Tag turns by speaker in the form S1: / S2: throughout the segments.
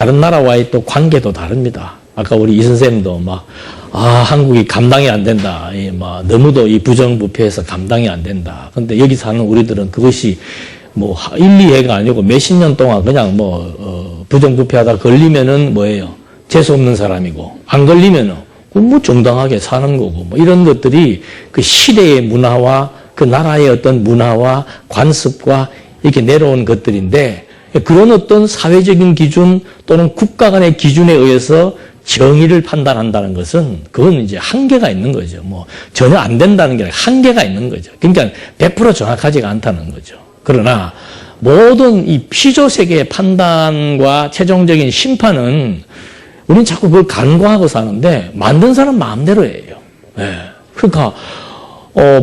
S1: 다른 나라와의 또 관계도 다릅니다. 아까 우리 이 선생님도 한국이 감당이 안 된다. 너무도 이 부정부패해서 감당이 안 된다. 근데 여기 사는 우리들은 그것이 1, 2회가 아니고 몇십 년 동안 그냥 부정부패하다 걸리면은 뭐예요? 재수 없는 사람이고, 안 걸리면은 정당하게 사는 거고, 이런 것들이 그 시대의 문화와 그 나라의 어떤 문화와 관습과 이렇게 내려온 것들인데, 그런 어떤 사회적인 기준 또는 국가 간의 기준에 의해서 정의를 판단한다는 것은 그건 이제 한계가 있는 거죠. 전혀 안 된다는 게 아니라 한계가 있는 거죠. 그러니까 100% 정확하지가 않다는 거죠. 그러나 모든 이 피조세계의 판단과 최종적인 심판은 우리는 자꾸 그걸 간과하고 사는데 만든 사람 마음대로예요. 그러니까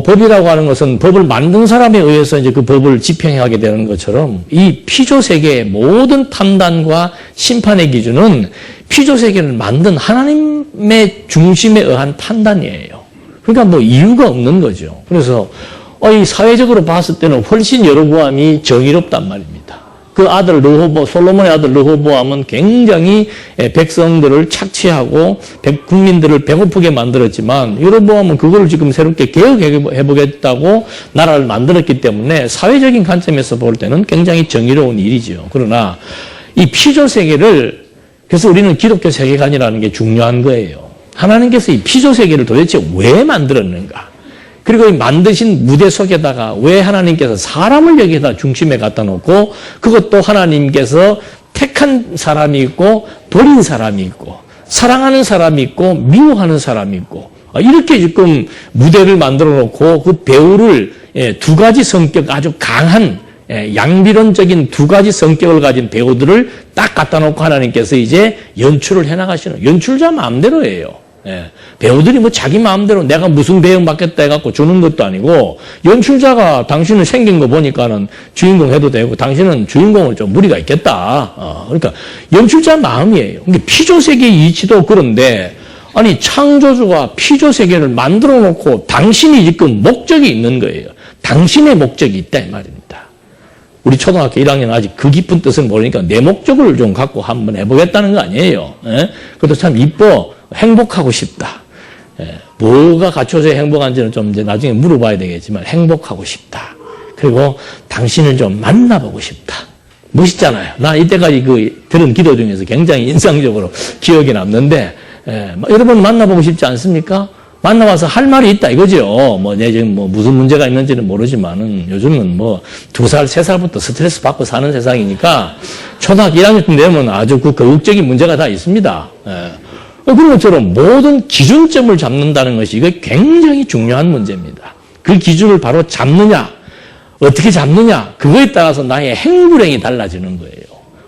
S1: 법이라고 하는 것은 법을 만든 사람에 의해서 이제 그 법을 집행하게 되는 것처럼 이 피조세계의 모든 판단과 심판의 기준은 피조세계를 만든 하나님의 중심에 의한 판단이에요. 그러니까 이유가 없는 거죠. 그래서 이 사회적으로 봤을 때는 훨씬 여로보암이 정의롭단 말입니다. 그 아들 솔로몬의 아들 르호보암은 굉장히 백성들을 착취하고 국민들을 배고프게 만들었지만 여로보암은 그걸 지금 새롭게 개혁해보겠다고 나라를 만들었기 때문에 사회적인 관점에서 볼 때는 굉장히 정의로운 일이죠. 그러나 이 피조세계를 그래서 우리는 기독교 세계관이라는 게 중요한 거예요. 하나님께서 이 피조세계를 도대체 왜 만들었는가? 그리고 이 만드신 무대 속에다가 왜 하나님께서 사람을 여기다 중심에 갖다 놓고 그것도 하나님께서 택한 사람이 있고 버린 사람이 있고 사랑하는 사람이 있고 미워하는 사람이 있고 이렇게 지금 무대를 만들어 놓고 그 배우를 두 가지 성격 아주 강한 양비론적인 두 가지 성격을 가진 배우들을 딱 갖다 놓고 하나님께서 이제 연출을 해나가시는 연출자 마음대로예요. 배우들이 자기 마음대로 내가 무슨 배역 맡겠다 해갖고 주는 것도 아니고 연출자가 당신은 생긴 거 보니까는 주인공 해도 되고 당신은 주인공은 좀 무리가 있겠다. 그러니까 연출자 마음이에요. 피조세계의 이치도 그런데 아니 창조주가 피조세계를 만들어 놓고 당신이 지금 목적이 있는 거예요. 당신의 목적이 있다 이 말입니다. 우리 초등학교 1학년 아직 그 깊은 뜻을 모르니까 내 목적을 좀 갖고 한번 해보겠다는 거 아니에요. 그것도 참 이뻐. 행복하고 싶다. 뭐가 갖춰져야 행복한지는 좀 이제 나중에 물어봐야 되겠지만 행복하고 싶다. 그리고 당신을 좀 만나보고 싶다. 멋있잖아요. 나 이때까지 들은 기도 중에서 굉장히 인상적으로 기억에 남는데 여러분 만나보고 싶지 않습니까? 만나와서 할 말이 있다 이거죠. 내 지금 무슨 문제가 있는지는 모르지만은 요즘은 2살, 3살부터 스트레스 받고 사는 세상이니까 초등학교 1학년 되면 아주 그 거국적인 문제가 다 있습니다. 그런 것처럼 모든 기준점을 잡는다는 것이 이게 굉장히 중요한 문제입니다. 그 기준을 바로 잡느냐, 어떻게 잡느냐, 그거에 따라서 나의 행불행이 달라지는 거예요.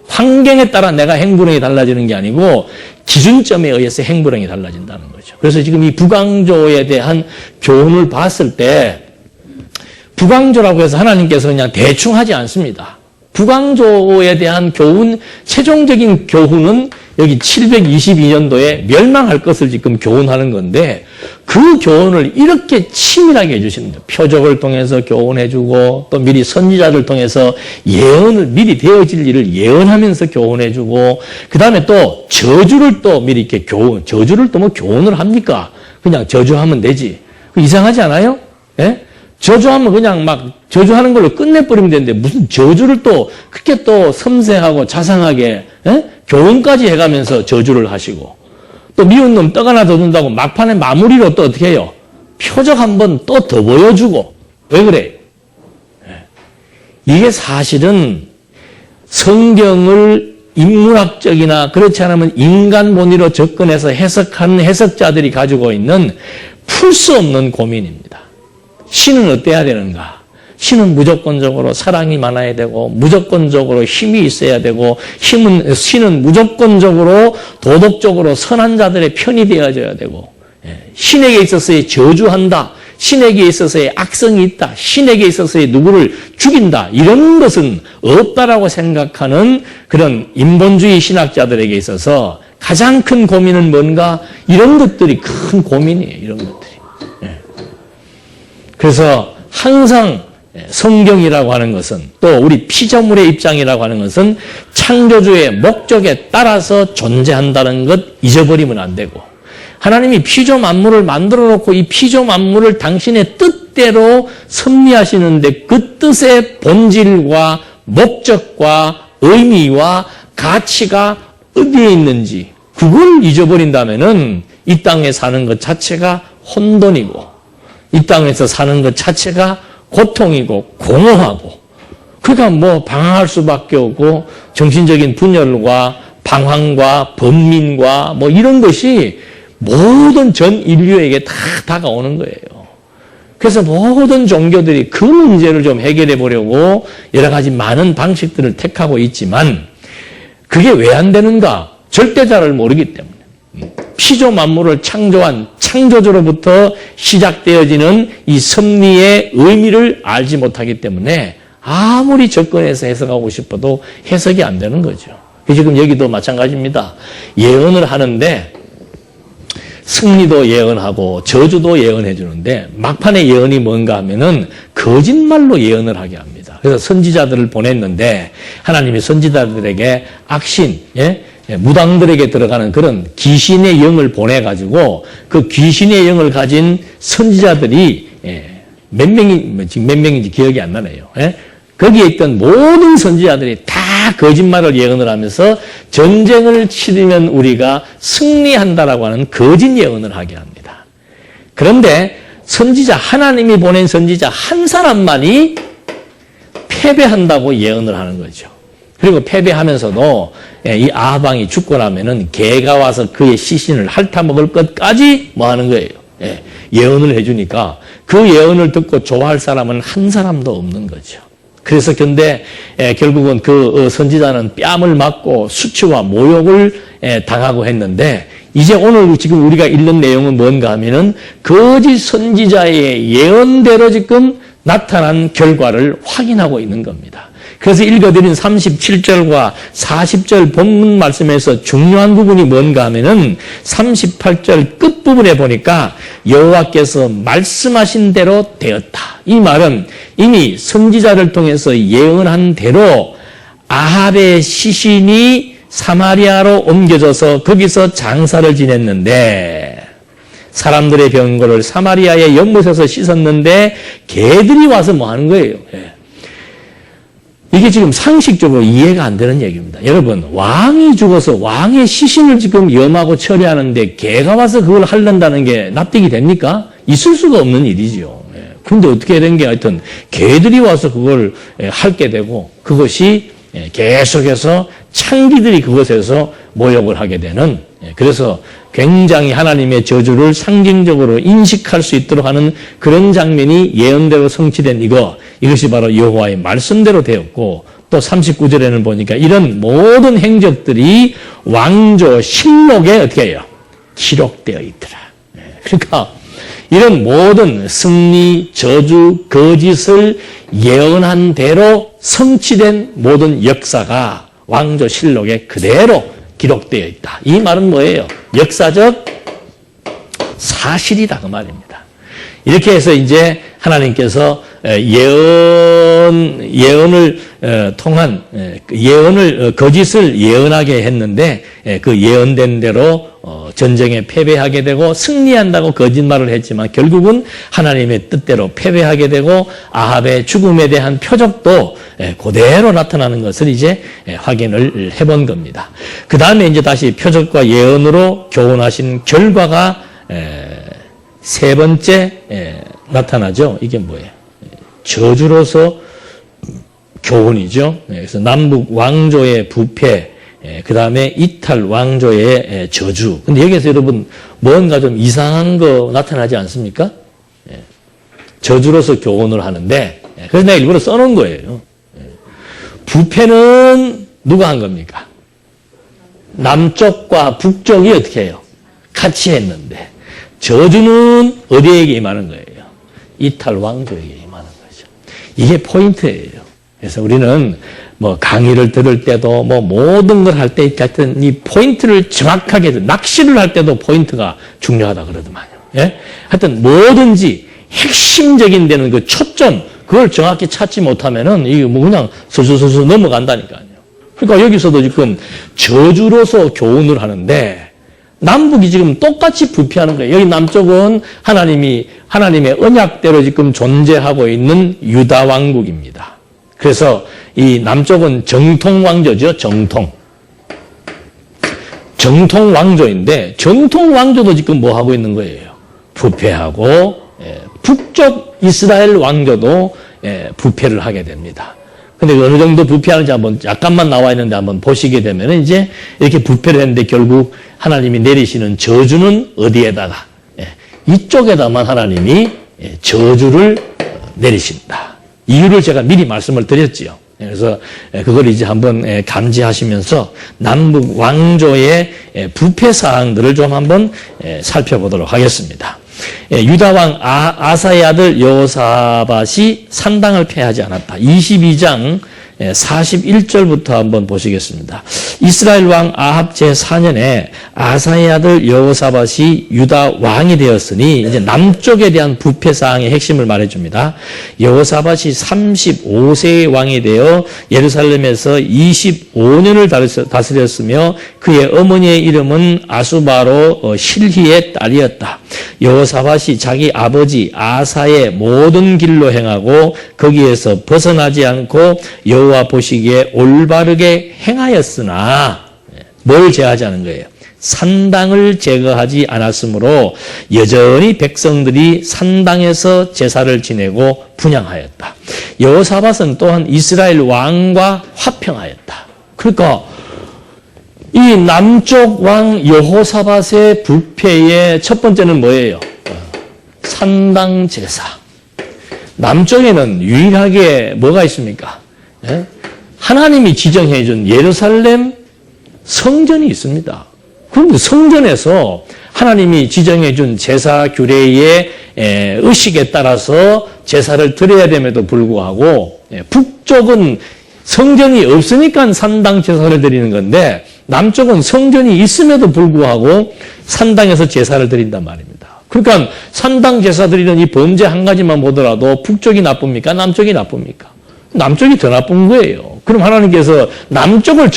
S1: 환경에 따라 내가 행불행이 달라지는 게 아니고 기준점에 의해서 행불행이 달라진다는 거죠. 그래서 지금 이 부강조에 대한 교훈을 봤을 때 부강조라고 해서 하나님께서 그냥 대충 하지 않습니다. 부강조에 대한 교훈, 최종적인 교훈은 여기 722년도에 멸망할 것을 지금 교훈하는 건데 그 교훈을 이렇게 치밀하게 해주시는 거예요. 표적을 통해서 교훈해주고 또 미리 선지자를 통해서 예언을 미리 되어질 일을 예언하면서 교훈해주고 그 다음에 또 저주를 또 미리 이렇게 저주를 또 교훈을 합니까? 그냥 저주하면 되지. 이상하지 않아요? 저주하면 그냥 저주하는 걸로 끝내버리면 되는데 무슨 저주를 또 그렇게 또 섬세하고 자상하게 교훈까지 해가면서 저주를 하시고 또 미운 놈 떡 하나 더 준다고 막판에 마무리로 또 어떻게 해요? 표적 한번 또 더 보여주고 왜 그래? 이게 사실은 성경을 인문학적이나 그렇지 않으면 인간 본의로 접근해서 해석하는 해석자들이 가지고 있는 풀 수 없는 고민입니다. 신은 어때야 되는가? 신은 무조건적으로 사랑이 많아야 되고 무조건적으로 힘이 있어야 되고 신은 무조건적으로 도덕적으로 선한 자들의 편이 되어져야 되고 신에게 있어서의 저주한다. 신에게 있어서의 악성이 있다. 신에게 있어서의 누구를 죽인다. 이런 것은 없다라고 생각하는 그런 인본주의 신학자들에게 있어서 가장 큰 고민은 뭔가? 이런 것들이 큰 고민이에요. 이런 것들이. 그래서 항상 성경이라고 하는 것은 또 우리 피조물의 입장이라고 하는 것은 창조주의 목적에 따라서 존재한다는 것 잊어버리면 안 되고 하나님이 피조 만물을 만들어 놓고 이 피조 만물을 당신의 뜻대로 섭리하시는데 그 뜻의 본질과 목적과 의미와 가치가 어디에 있는지 그걸 잊어버린다면은 이 땅에 사는 것 자체가 혼돈이고 이 땅에서 사는 것 자체가 고통이고 공허하고 그러니까 뭐 방황할 수밖에 없고 정신적인 분열과 방황과 번민과 뭐 이런 것이 모든 전 인류에게 다 다가오는 거예요. 그래서 모든 종교들이 그 문제를 좀 해결해 보려고 여러 가지 많은 방식들을 택하고 있지만 그게 왜 안 되는가? 절대자를 모르기 때문에. 피조 만물을 창조한 창조주로부터 시작되어지는 이 섭리의 의미를 알지 못하기 때문에 아무리 접근해서 해석하고 싶어도 해석이 안 되는 거죠. 지금 여기도 마찬가지입니다. 예언을 하는데 승리도 예언하고 저주도 예언해 주는데 막판의 예언이 뭔가 하면은 거짓말로 예언을 하게 합니다. 그래서 선지자들을 보냈는데 하나님이 선지자들에게 악신, 무당들에게 들어가는 그런 귀신의 영을 보내가지고 그 귀신의 영을 가진 선지자들이 몇 명이, 지금 몇 명인지 기억이 안 나네요. 거기에 있던 모든 선지자들이 다 거짓말을 예언을 하면서 전쟁을 치르면 우리가 승리한다라고 하는 거짓 예언을 하게 합니다. 그런데 선지자, 하나님이 보낸 선지자 한 사람만이 패배한다고 예언을 하는 거죠. 그리고 패배하면서도 이 아합 왕이 죽고 나면은 개가 와서 그의 시신을 핥아먹을 것까지 뭐 하는 거예요. 예언을 해주니까 그 예언을 듣고 좋아할 사람은 한 사람도 없는 거죠. 그래서 근데 결국은 그 선지자는 뺨을 맞고 수치와 모욕을 당하고 했는데 이제 오늘 지금 우리가 읽는 내용은 뭔가 하면은 거짓 선지자의 예언대로 지금 나타난 결과를 확인하고 있는 겁니다. 그래서 읽어드린 37절과 40절 본문 말씀에서 중요한 부분이 뭔가 하면은 38절 끝부분에 보니까 여호와께서 말씀하신 대로 되었다. 이 말은 이미 선지자를 통해서 예언한 대로 아합의 시신이 사마리아로 옮겨져서 거기서 장사를 지냈는데 사람들의 병거를 사마리아의 연못에서 씻었는데 개들이 와서 뭐 하는 거예요? 이게 지금 상식적으로 이해가 안 되는 얘기입니다. 여러분, 왕이 죽어서 왕의 시신을 지금 염하고 처리하는데 개가 와서 그걸 하려다는 게 납득이 됩니까? 있을 수가 없는 일이죠. 근데 어떻게 된 게 하여튼 개들이 와서 그걸 핥게 되고 그것이 계속해서 창기들이 그것에서 모욕을 하게 되는 그래서 굉장히 하나님의 저주를 상징적으로 인식할 수 있도록 하는 그런 장면이 예언대로 성취된 이것이 바로 여호와의 말씀대로 되었고 또 39절에는 보니까 이런 모든 행적들이 왕조 실록에 어떻게 해요? 기록되어 있더라. 그러니까 이런 모든 승리, 저주, 거짓을 예언한 대로 성취된 모든 역사가 왕조 실록에 그대로 기록되어 있다. 이 말은 뭐예요? 역사적 사실이다 그 말입니다. 이렇게 해서 이제 하나님께서 예언을 통한 거짓을 예언하게 했는데 그 예언된 대로 전쟁에 패배하게 되고 승리한다고 거짓말을 했지만 결국은 하나님의 뜻대로 패배하게 되고 아합의 죽음에 대한 표적도 그대로 나타나는 것을 이제 확인을 해본 겁니다. 그 다음에 이제 다시 표적과 예언으로 교훈하신 결과가 세 번째 나타나죠. 이게 뭐예요? 저주로서 교훈이죠. 그래서 남북 왕조의 부패, 그 다음에 이탈 왕조의 저주. 근데 여기서 여러분 뭔가 좀 이상한 거 나타나지 않습니까? 저주로서 교훈을 하는데, 그래서 내가 일부러 써놓은 거예요. 부패는 누가 한 겁니까? 남쪽과 북쪽이 어떻게 해요? 같이 했는데, 저주는 어디에게 임하는 거예요? 이탈 왕조에게 임하는 거죠. 이게 포인트예요. 그래서 우리는 뭐 강의를 들을 때도 뭐 모든 걸 할 때 하여튼 이 포인트를 정확하게 낚시를 할 때도 포인트가 중요하다 그러더만요. 하여튼 뭐든지 핵심적인 데는 그 초점, 그걸 정확히 찾지 못하면은 이게 뭐 그냥 서서서서 넘어간다니까요. 그러니까 여기서도 지금 저주로서 교훈을 하는데 남북이 지금 똑같이 부패하는 거예요. 여기 남쪽은 하나님의 언약대로 지금 존재하고 있는 유다 왕국입니다. 그래서 이 남쪽은 정통 왕조죠. 정통 왕조인데 정통 왕조도 지금 뭐 하고 있는 거예요? 부패하고 북쪽 이스라엘 왕조도 부패를 하게 됩니다. 근데 어느 정도 부패하는지 한번 약간만 나와 있는데 한번 보시게 되면 이제 이렇게 부패를 했는데 결국 하나님이 내리시는 저주는 어디에다가 이쪽에다만 하나님이 저주를 내리신다. 이유를 제가 미리 말씀을 드렸지요. 그래서 그걸 이제 한번 감지하시면서 남북 왕조의 부패 사항들을 좀 한번 살펴보도록 하겠습니다. 유다 왕 아사의 아들 여호사밧이 산당을 폐하지 않았다. 22장 41절부터 한번 보시겠습니다. 이스라엘 왕 아합 제4년에 아사의 아들 여호사밧이 유다 왕이 되었으니 이제 남쪽에 대한 부패 사항의 핵심을 말해줍니다. 여호사밧이 35세의 왕이 되어 예루살렘에서 25년을 다스렸으며 그의 어머니의 이름은 아수바로 실히의 딸이었다. 여호사밧이 자기 아버지 아사의 모든 길로 행하고 거기에서 벗어나지 않고 여호와 보시기에 올바르게 행하였으나 뭘 제하자는 거예요? 산당을 제거하지 않았으므로 여전히 백성들이 산당에서 제사를 지내고 분향하였다. 여호사밧은 또한 이스라엘 왕과 화평하였다. 그러니까 이 남쪽 왕 여호사밧의 부패의 첫 번째는 뭐예요? 산당 제사. 남쪽에는 유일하게 뭐가 있습니까? 하나님이 지정해 준 예루살렘 성전이 있습니다. 그런데 성전에서 하나님이 지정해 준 제사 규례의 의식에 따라서 제사를 드려야 됨에도 불구하고 북쪽은 성전이 없으니까 산당 제사를 드리는 건데 남쪽은 성전이 있음에도 불구하고 산당에서 제사를 드린단 말입니다. 그러니까 산당 제사 드리는 이 범죄 한 가지만 보더라도 북쪽이 나쁩니까? 남쪽이 나쁩니까? 남쪽이 더 나쁜 거예요. 그럼 하나님께서 남쪽은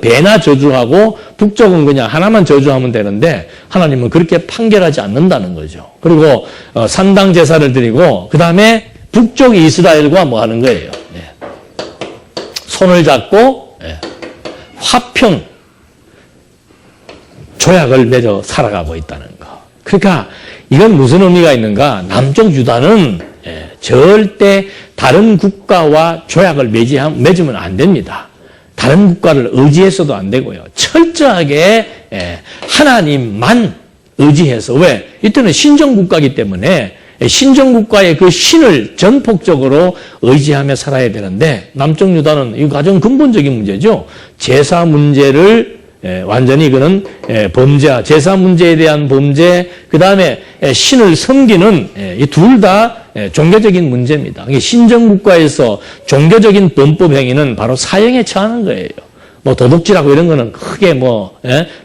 S1: 배나 저주하고 북쪽은 그냥 하나만 저주하면 되는데 하나님은 그렇게 판결하지 않는다는 거죠. 그리고 산당 제사를 드리고 그 다음에 북쪽 이스라엘과 뭐 하는 거예요? 손을 잡고 화평 조약을 맺어 살아가고 있다는 거. 그러니까 이건 무슨 의미가 있는가? 남쪽 유다는 절대 다른 국가와 조약을 맺으면 안 됩니다. 다른 국가를 의지해서도 안 되고요. 철저하게 하나님만 의지해서. 왜? 이때는 신정국가이기 때문에 신정국가의 그 신을 전폭적으로 의지하며 살아야 되는데 남쪽 유다는 이 가장 근본적인 문제죠. 제사 문제를 완전히 이거는 범죄, 제사 문제에 대한 범죄, 그 다음에 신을 섬기는 이 둘 다 종교적인 문제입니다. 신정국가에서 종교적인 범법 행위는 바로 사형에 처하는 거예요. 뭐 도둑질하고 이런 거는 크게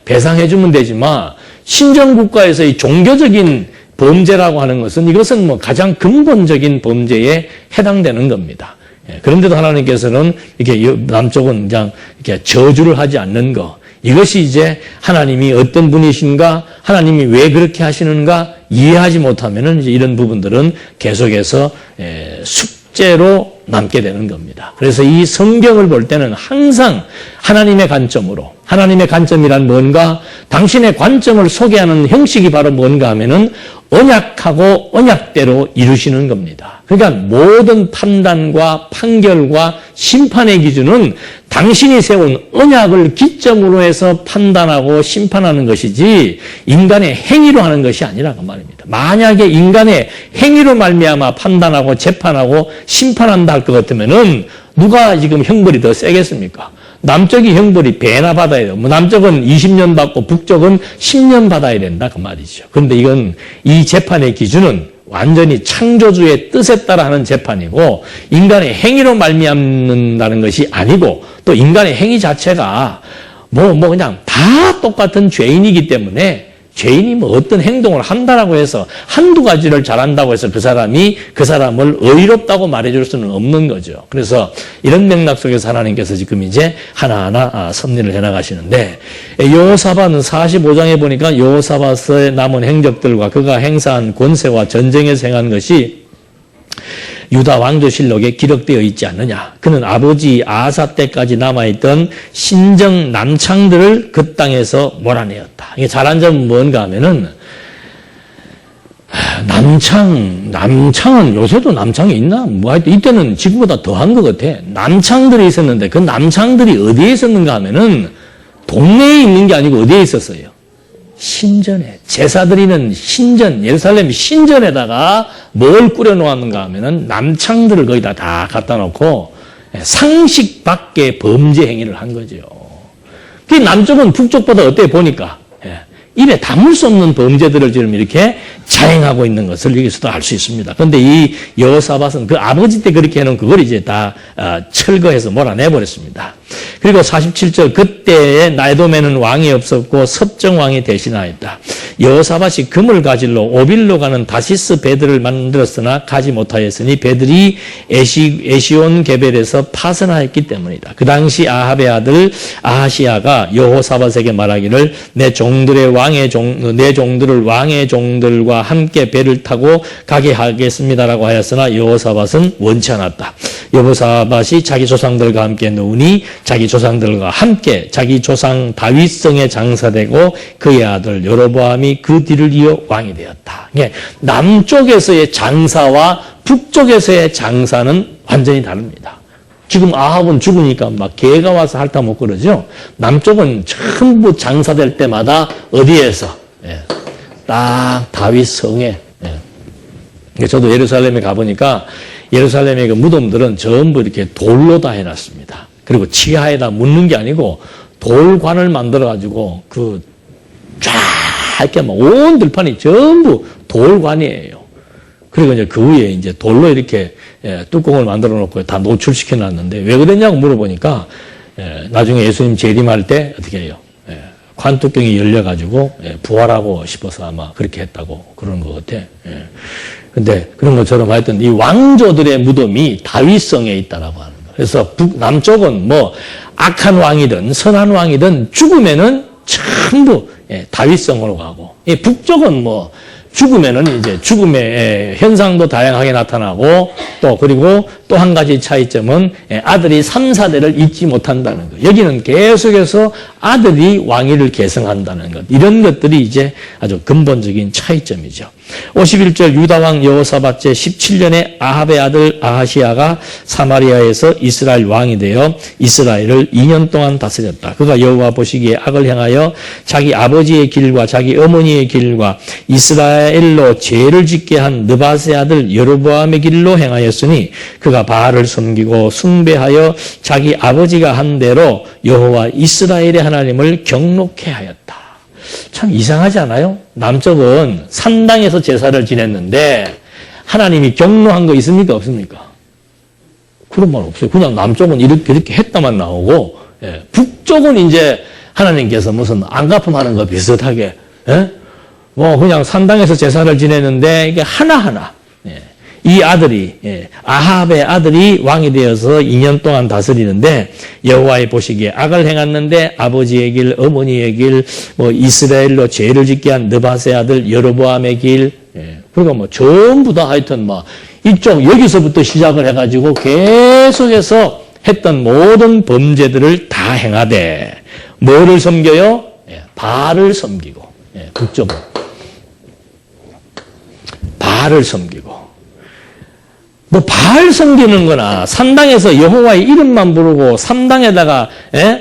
S1: 배상해주면 되지만 신정국가에서 이 종교적인 범죄라고 하는 것은 이것은 뭐 가장 근본적인 범죄에 해당되는 겁니다. 그런데도 하나님께서는 이렇게 남쪽은 그냥 이렇게 저주를 하지 않는 거. 이것이 이제 하나님이 어떤 분이신가, 하나님이 왜 그렇게 하시는가 이해하지 못하면은 이제 이런 부분들은 계속해서 숙제로 남게 되는 겁니다. 그래서 이 성경을 볼 때는 항상 하나님의 관점으로, 하나님의 관점이란 뭔가, 당신의 관점을 소개하는 형식이 바로 뭔가 하면은 언약하고 언약대로 이루시는 겁니다. 그러니까 모든 판단과 판결과 심판의 기준은 당신이 세운 언약을 기점으로 해서 판단하고 심판하는 것이지 인간의 행위로 하는 것이 아니라 그 말입니다. 만약에 인간의 행위로 말미암아 판단하고 재판하고 심판한다 할 것 같으면은 누가 지금 형벌이 더 세겠습니까? 남쪽이 형벌이 배나 받아야 돼요. 남쪽은 20년 받고 북쪽은 10년 받아야 된다 그 말이죠. 그런데 이건 이 재판의 기준은 완전히 창조주의 뜻에 따라 하는 재판이고 인간의 행위로 말미암는다는 것이 아니고 또 인간의 행위 자체가 뭐 그냥 다 똑같은 죄인이기 때문에 죄인이 뭐 어떤 행동을 한다라고 해서 한두 가지를 잘한다고 해서 그 사람이 그 사람을 의롭다고 말해줄 수는 없는 거죠. 그래서 이런 맥락 속에서 하나님께서 지금 이제 하나하나 섭리를 해나가시는데, 여호사밧은 45장에 보니까 여호사밧의 남은 행적들과 그가 행사한 권세와 전쟁에서 행한 것이 유다 왕조실록에 기록되어 있지 않느냐. 그는 아버지 아사 때까지 남아있던 신정 남창들을 그 땅에서 몰아내었다. 이게 잘한 점은 뭔가 하면은, 남창은 요새도 남창이 있나? 뭐 하여튼 이때는 지금보다 더한 것 같아. 남창들이 있었는데 그 남창들이 어디에 있었는가 하면은 동네에 있는 게 아니고 어디에 있었어요? 신전에, 제사 드리는 신전, 예루살렘 신전에다가 뭘 꾸려놓았는가 하면은 남창들을 거기다 다 갖다 놓고 상식 밖의 범죄 행위를 한 거죠. 그 남쪽은 북쪽보다 어때 보니까 입에 담을 수 없는 범죄들을 지금 이렇게 자행하고 있는 것을 여기서도 알 수 있습니다. 그런데 이 여호사밧은 그 아버지 때 그렇게 해놓은 그걸 이제 다 철거해서 몰아내버렸습니다. 그리고 47절, 그때에 나에돔에는 왕이 없었고 섭정왕이 대신하였다. 여호사밧이 금을 가질러 오빌로 가는 다시스 배들을 만들었으나 가지 못하였으니 배들이 에시온 게벨에서 파선하였기 때문이다. 그 당시 아합의 아들 아하시야가 여호사밧에게 말하기를 내 종들을 왕의 종들과 함께 배를 타고 가게 하겠습니다라고 하였으나 여호사밧은 원치 않았다. 여호사밧이 자기 조상들과 함께 누우니 자기 조상들과 함께 자기 조상 다윗성에 장사되고 그의 아들 여로보암이 그 뒤를 이어 왕이 되었다. 남쪽에서의 장사와 북쪽에서의 장사는 완전히 다릅니다. 지금 아합은 죽으니까 막 개가 와서 핥아먹고 그러죠. 남쪽은 전부 장사될 때마다 어디에서? 딱 다윗 성에. 저도 예루살렘에 가보니까 예루살렘의 그 무덤들은 전부 이렇게 돌로 다 해놨습니다. 그리고 지하에다 묻는 게 아니고 돌관을 만들어가지고 쫙 이렇게 막 온 들판이 전부 돌관이에요. 그리고 이제 그 위에 이제 돌로 이렇게 뚜껑을 만들어 놓고 다 노출시켜 놨는데 왜 그랬냐고 물어보니까 나중에 예수님 재림할 때 어떻게 해요? 관뚜껑이 열려가지고 부활하고 싶어서 아마 그렇게 했다고 그러는 것 같아. 근데 그런 것처럼 하여튼 이 왕조들의 무덤이 다윗성에 있다라고 하는 거예요. 그래서 남쪽은 뭐 악한 왕이든 선한 왕이든 죽으면은 전부 다윗성으로 가고, 북쪽은 뭐 죽으면은 이제 죽음의 현상도 다양하게 나타나고 그리고 또 한 가지 차이점은 아들이 3, 4대를 잊지 못한다는 것. 여기는 계속해서 아들이 왕위를 계승한다는 것. 이런 것들이 이제 아주 근본적인 차이점이죠. 51절 유다왕 여호사밧 제 17년에 아합의 아들 아하시야가 사마리아에서 이스라엘 왕이 되어 이스라엘을 2년 동안 다스렸다. 그가 여호와 보시기에 악을 행하여 자기 아버지의 길과 자기 어머니의 길과 이스라엘로 죄를 짓게 한 느밧의 아들 여로보암의 길로 행하였으니 그가 바알을 섬기고 숭배하여 자기 아버지가 한 대로 여호와 이스라엘의 하나님을 경록해 하였다. 참 이상하지 않아요? 남쪽은 산당에서 제사를 지냈는데 하나님이 경로한 거 있습니까? 없습니까? 그런 말 없어요. 그냥 남쪽은 이렇게 했다만 나오고, 북쪽은 이제 하나님께서 무슨 안갚음하는 거 비슷하게, 뭐 그냥 산당에서 제사를 지냈는데 이게 하나하나, 이 아들이, 아합의 아들이 왕이 되어서 2년 동안 다스리는데 여호와의 보시기에 악을 행했는데 아버지의 길, 어머니의 길, 뭐 이스라엘로 죄를 짓게 한 느밧의 아들 여로보암의 길, 그러니까 뭐 전부 다 하여튼 뭐 이쪽 여기서부터 시작을 해가지고 계속해서 했던 모든 범죄들을 다 행하되 뭐를 섬겨요? 바알을 섬기고, 북쪽은 바알을 섬기고. 뭐 바알 섬기는 거나 산당에서 여호와의 이름만 부르고 산당에다가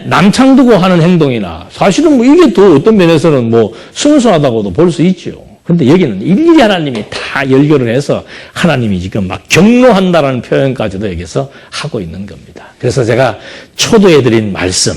S1: 남창 두고 하는 행동이나 사실은 뭐 이게 더 어떤 면에서는 뭐 순수하다고도 볼 수 있죠. 그런데 여기는 일일이 하나님이 다 열결을 해서 하나님이 지금 막 경로한다라는 표현까지도 여기서 하고 있는 겁니다. 그래서 제가 초도에 드린 말씀,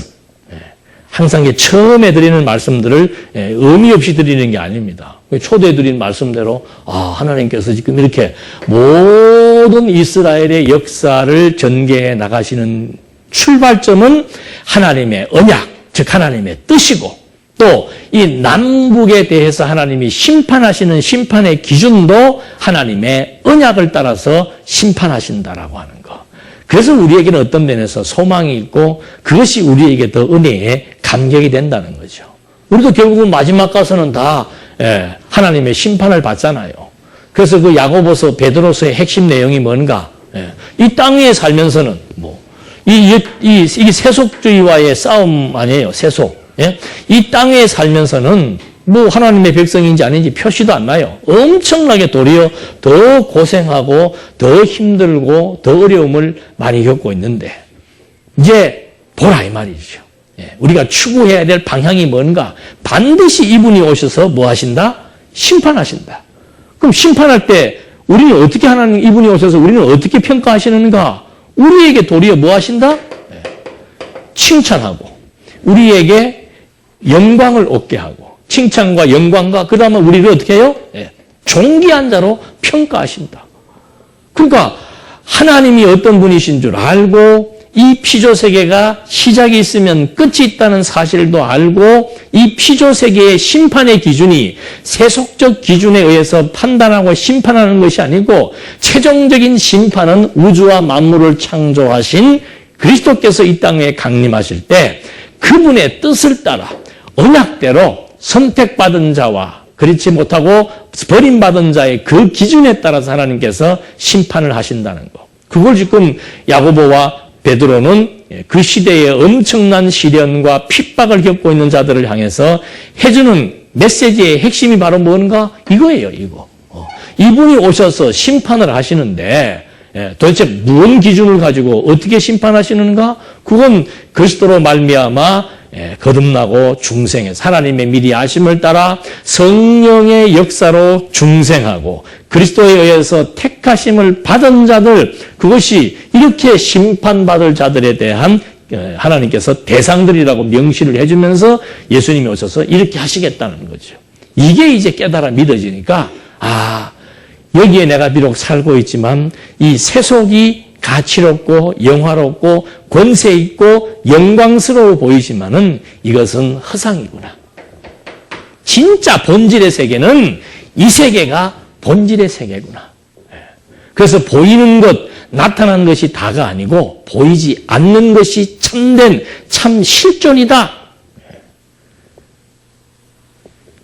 S1: 항상 처음에 드리는 말씀들을 의미 없이 드리는 게 아닙니다. 초대해 드린 말씀대로 하나님께서 지금 이렇게 모든 이스라엘의 역사를 전개해 나가시는 출발점은 하나님의 언약, 즉 하나님의 뜻이고 또 이 남북에 대해서 하나님이 심판하시는 심판의 기준도 하나님의 언약을 따라서 심판하신다라고 하는 거. 그래서 우리에게는 어떤 면에서 소망이 있고 그것이 우리에게 더 은혜의 감격이 된다는 거죠. 우리도 결국은 마지막 가서는 다 하나님의 심판을 받잖아요. 그래서 그 야고보서 베드로서의 핵심 내용이 뭔가? 이 땅에 살면서는 이 세속주의와의 싸움 아니에요. 세속. 이 땅에 살면서는 하나님의 백성인지 아닌지 표시도 안 나요. 엄청나게 도리어 더 고생하고 더 힘들고 더 어려움을 많이 겪고 있는데 이제 보라 이 말이죠. 우리가 추구해야 될 방향이 뭔가? 반드시 이분이 오셔서 뭐 하신다? 심판하신다. 그럼 심판할 때 우리는 어떻게 하나님 이분이 오셔서 우리는 어떻게 평가하시는가? 우리에게 도리어 뭐 하신다? 칭찬하고 우리에게 영광을 얻게 하고 칭찬과 영광과 그 다음에 우리를 어떻게 해요? 존귀한 자로 평가하신다. 그러니까 하나님이 어떤 분이신 줄 알고 이 피조세계가 시작이 있으면 끝이 있다는 사실도 알고 이 피조세계의 심판의 기준이 세속적 기준에 의해서 판단하고 심판하는 것이 아니고 최종적인 심판은 우주와 만물을 창조하신 그리스도께서 이 땅에 강림하실 때 그분의 뜻을 따라 언약대로 선택받은 자와 그렇지 못하고 버림받은 자의 그 기준에 따라서 하나님께서 심판을 하신다는 거. 그걸 지금 야고보와 베드로는 그 시대의 엄청난 시련과 핍박을 겪고 있는 자들을 향해서 해주는 메시지의 핵심이 바로 뭔가? 이거예요, 이거. 이분이 오셔서 심판을 하시는데 도대체 무슨 기준을 가지고 어떻게 심판하시는가? 그건 그리스도로 말미암아 거듭나고 중생해서 하나님의 미리 아심을 따라 성령의 역사로 중생하고 그리스도에 의해서 택하심을 받은 자들, 그것이 이렇게 심판받을 자들에 대한 하나님께서 대상들이라고 명시를 해주면서 예수님이 오셔서 이렇게 하시겠다는 거죠. 이게 이제 깨달아 믿어지니까 여기에 내가 비록 살고 있지만 이 세속이 가치롭고 영화롭고 권세 있고 영광스러워 보이지만은 이것은 허상이구나. 진짜 본질의 세계는 이 세계가 본질의 세계구나. 그래서 보이는 것, 나타난 것이 다가 아니고 보이지 않는 것이 참된 참 실존이다.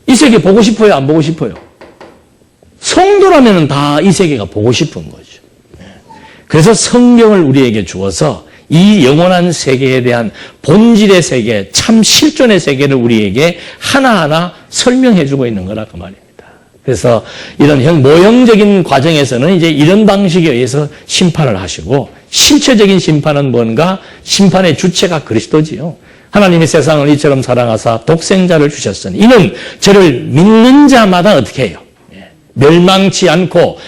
S1: 이 세계 보고 싶어요? 안 보고 싶어요? 성도라면 다 이 세계가 보고 싶은 거죠. 그래서 성경을 우리에게 주어서 이 영원한 세계에 대한 본질의 세계, 참 실존의 세계를 우리에게 하나하나 설명해 주고 있는 거라 그 말입니다. 그래서 이런 모형적인 과정에서는 이제 이런 방식에 의해서 심판을 하시고 실체적인 심판은 뭔가? 심판의 주체가 그리스도지요. 하나님이 세상을 이처럼 사랑하사 독생자를 주셨으니 이는 저를 믿는 자마다 어떻게 해요? 멸망치 않고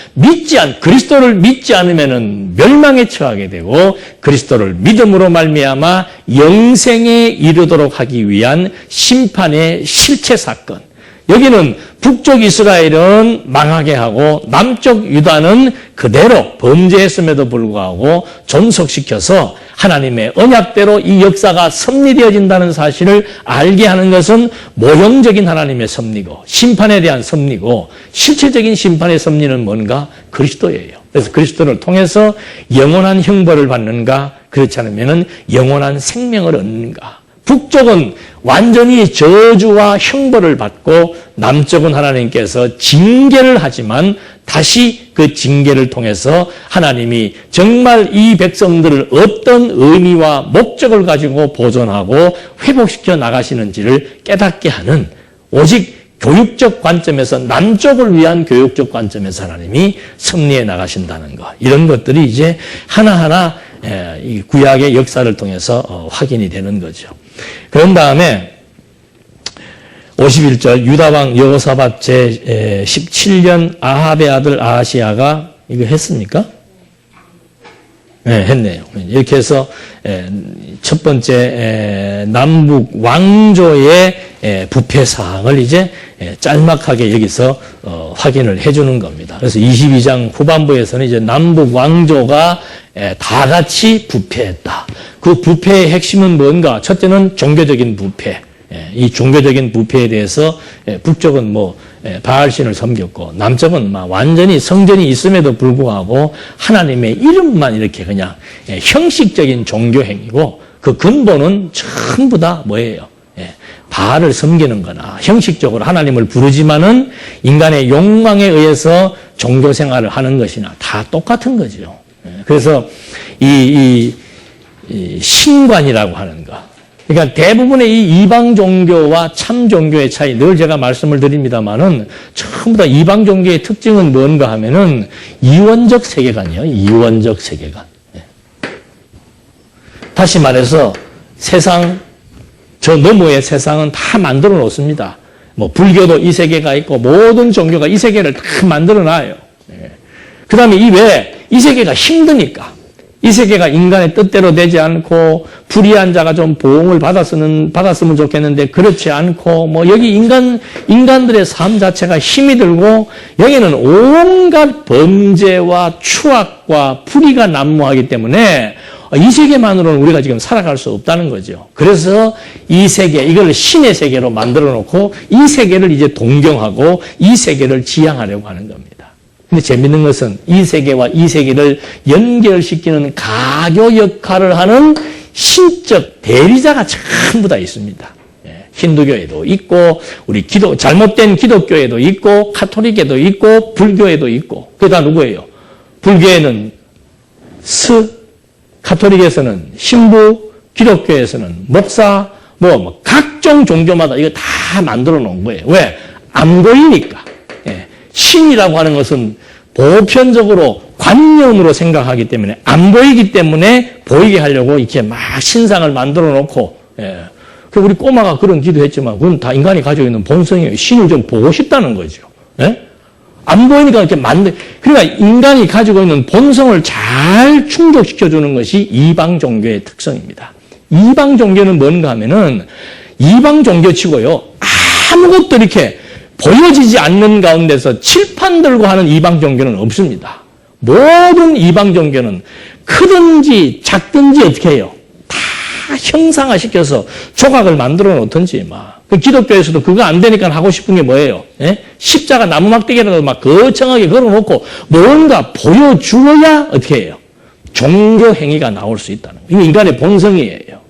S1: 그리스도를 믿지 않으면은 멸망에 처하게 되고 그리스도를 믿음으로 말미암아 영생에 이르도록 하기 위한 심판의 실체 사건. 여기는 북쪽 이스라엘은 망하게 하고 남쪽 유다는 그대로 범죄했음에도 불구하고 존속시켜서 하나님의 언약대로 이 역사가 섭리되어진다는 사실을 알게 하는 것은 모형적인 하나님의 섭리고 심판에 대한 섭리고 실체적인 심판의 섭리는 뭔가? 그리스도예요. 그래서 그리스도를 통해서 영원한 형벌을 받는가? 그렇지 않으면 영원한 생명을 얻는가? 북쪽은 완전히 저주와 형벌을 받고 남쪽은 하나님께서 징계를 하지만 다시 그 징계를 통해서 하나님이 정말 이 백성들을 어떤 의미와 목적을 가지고 보존하고 회복시켜 나가시는지를 깨닫게 하는 오직 교육적 관점에서 남쪽을 위한 교육적 관점에서 하나님이 섭리해 나가신다는 것. 이런 것들이 이제 하나하나 이 구약의 역사를 통해서 확인이 되는 거죠. 그런 다음에 51절 유다왕 여호사밧 제17년 아합의 아들 아하시야가 이거 했습니까? 네, 했네요. 이렇게 해서 첫 번째 남북 왕조의 부패 사항을 이제 짤막하게 여기서 확인을 해주는 겁니다. 그래서 22장 후반부에서는 이제 남북 왕조가 다 같이 부패했다. 그 부패의 핵심은 뭔가? 첫째는 종교적인 부패. 이 종교적인 부패에 대해서 북쪽은 뭐 바알신을 섬겼고 남쪽은 막 완전히 성전이 있음에도 불구하고 하나님의 이름만 이렇게 그냥 형식적인 종교 행위고 그 근본은 전부 다 뭐예요? 바알을 섬기는 거나 형식적으로 하나님을 부르지만은 인간의 욕망에 의해서 종교 생활을 하는 것이나 다 똑같은 거죠. 그래서 이 신관이라고 하는 거. 그러니까 대부분의 이 이방 종교와 참 종교의 차이, 늘 제가 말씀을 드립니다만은 전부 다 이방 종교의 특징은 뭔가 하면은 이원적 세계관이에요. 이원적 세계관. 다시 말해서 세상, 저 너머의 세상은 다 만들어 놓습니다. 뭐 불교도 이 세계가 있고 모든 종교가 이 세계를 다 만들어 놔요. 그 다음에 이 세계가 힘드니까. 이 세계가 인간의 뜻대로 되지 않고 불의한 자가 좀 보응을 받았으면 좋겠는데 그렇지 않고 뭐 여기 인간들의 삶 자체가 힘이 들고 여기는 온갖 범죄와 추악과 불의가 난무하기 때문에 이 세계만으로는 우리가 지금 살아갈 수 없다는 거죠. 그래서 이 세계, 이걸 신의 세계로 만들어 놓고 이 세계를 이제 동경하고 이 세계를 지향하려고 하는 겁니다. 근데 재밌는 것은 이 세계와 이 세계를 연결시키는 가교 역할을 하는 신적 대리자가 전부 다 있습니다. 힌두교에도 있고, 우리 잘못된 기독교에도 있고, 카톨릭에도 있고, 불교에도 있고. 그게 다 누구예요? 불교에는 카톨릭에서는 신부, 기독교에서는 목사, 뭐 각종 종교마다 이거 다 만들어 놓은 거예요. 왜? 안 보이니까. 신이라고 하는 것은 보편적으로 관념으로 생각하기 때문에 안 보이기 때문에 보이게 하려고 이렇게 막 신상을 만들어 놓고, 우리 꼬마가 그런 기도했지만 그건 다 인간이 가지고 있는 본성이에요. 신을 좀 보고 싶다는 거죠. 안 보이니까 이렇게 그러니까 인간이 가지고 있는 본성을 잘 충족시켜주는 것이 이방 종교의 특성입니다. 이방 종교는 뭔가 하면은 이방 종교치고요. 아무것도 이렇게 보여지지 않는 가운데서 칠판 들고 하는 이방 종교는 없습니다. 모든 이방 종교는 크든지 작든지 어떻게 해요? 다 형상화시켜서 조각을 만들어 놓든지 막. 그 기독교에서도 그거 안 되니까 하고 싶은 게 뭐예요? 십자가 나무 막대기라도 막 거창하게 걸어놓고 뭔가 보여주어야 어떻게 해요? 종교 행위가 나올 수 있다는 거예요. 이게 인간의 본성이에요.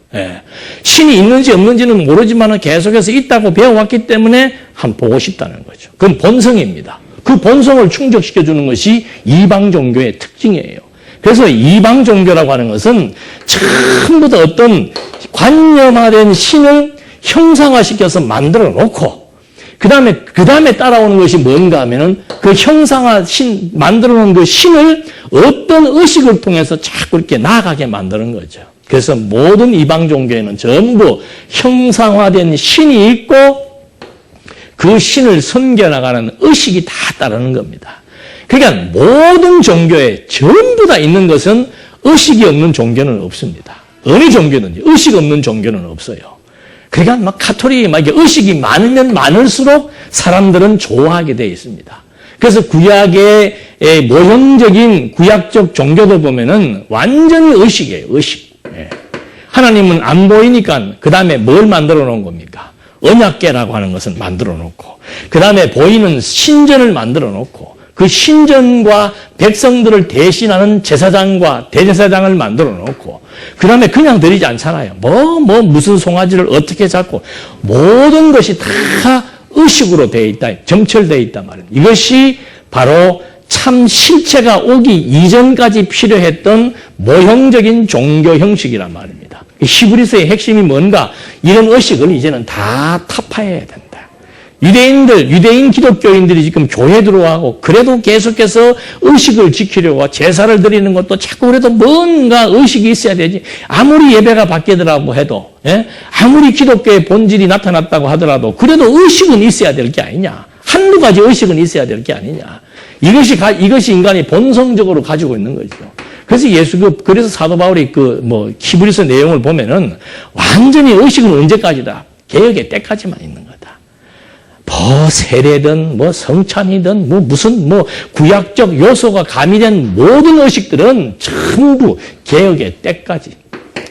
S1: 신이 있는지 없는지는 모르지만 계속해서 있다고 배워왔기 때문에 한번 보고 싶다는 거죠. 그건 본성입니다. 그 본성을 충족시켜주는 것이 이방 종교의 특징이에요. 그래서 이방 종교라고 하는 것은 전부 다 어떤 관념화된 신을 형상화시켜서 만들어 놓고 그 다음에 따라오는 것이 뭔가 하면은 그 형상화 만들어 놓은 그 신을 어떤 의식을 통해서 자꾸 이렇게 나아가게 만드는 거죠. 그래서 모든 이방 종교에는 전부 형상화된 신이 있고 그 신을 섬겨나가는 의식이 다 따르는 겁니다. 그러니까 모든 종교에 전부 다 있는 것은 의식이 없는 종교는 없습니다. 어느 종교든지 의식 없는 종교는 없어요. 그러니까 막 카톨릭이 막 이렇게 의식이 많으면 많을수록 사람들은 좋아하게 되어 있습니다. 그래서 구약의 모형적인 구약적 종교들 보면은 완전히 의식이에요. 의식. 하나님은 안 보이니까 그 다음에 뭘 만들어 놓은 겁니까? 언약궤라고 하는 것을 만들어 놓고 그 다음에 보이는 신전을 만들어 놓고 그 신전과 백성들을 대신하는 제사장과 대제사장을 만들어 놓고 그 다음에 그냥 드리지 않잖아요. 무슨 송아지를 어떻게 잡고 모든 것이 다 의식으로 되어 있다. 정철되어 있단 말이에요. 이것이 바로 참 실체가 오기 이전까지 필요했던 모형적인 종교 형식이란 말입니다. 히브리서의 핵심이 뭔가 이런 의식을 이제는 다 타파해야 된다. 유대인 기독교인들이 지금 교회 들어가고 그래도 계속해서 의식을 지키려고 제사를 드리는 것도 자꾸 그래도 뭔가 의식이 있어야 되지. 아무리 예배가 바뀌더라고 해도 아무리 기독교의 본질이 나타났다고 하더라도 그래도 의식은 있어야 될 게 아니냐. 한두 가지 의식은 있어야 될 게 아니냐. 이것이 인간이 본성적으로 가지고 있는 거죠. 그래서 사도 바울이 히브리서 내용을 보면은 완전히 의식은 언제까지다? 개혁의 때까지만 있는 거다. 세례든 성찬이든 무슨 구약적 요소가 가미된 모든 의식들은 전부 개혁의 때까지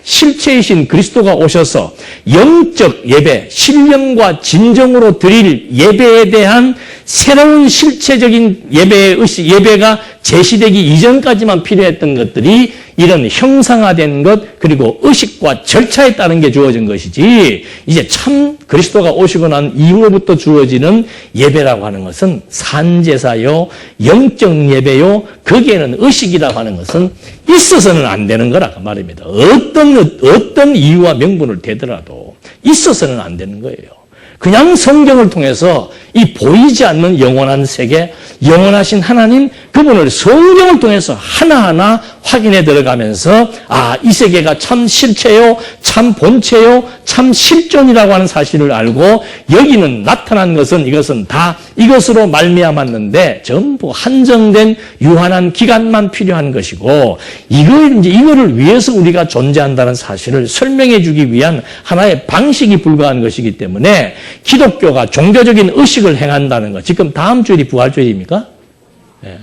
S1: 실체이신 그리스도가 오셔서 영적 예배, 신령과 진정으로 드릴 예배에 대한 새로운 실체적인 예배의 의식, 예배가 제시되기 이전까지만 필요했던 것들이 이런 형상화된 것, 그리고 의식과 절차에 따른 게 주어진 것이지, 이제 참 그리스도가 오시고 난 이후로부터 주어지는 예배라고 하는 것은 산제사요, 영적 예배요, 거기에는 의식이라고 하는 것은 있어서는 안 되는 거라고 말입니다. 어떤 이유와 명분을 대더라도 있어서는 안 되는 거예요. 그냥 성경을 통해서 이 보이지 않는 영원한 세계, 영원하신 하나님, 그분을 성경을 통해서 하나하나 확인해 들어가면서, 아, 이 세계가 참 실체요, 참 본체요, 참 실존이라고 하는 사실을 알고, 여기는 나타난 것은 이것은 다 이것으로 말미암았는데 전부 한정된 유한한 기간만 필요한 것이고, 이거를 위해서 우리가 존재한다는 사실을 설명해 주기 위한 하나의 방식이 불과한 것이기 때문에 기독교가 종교적인 의식을 행한다는 것. 지금 다음 주일이 부활주일입니까?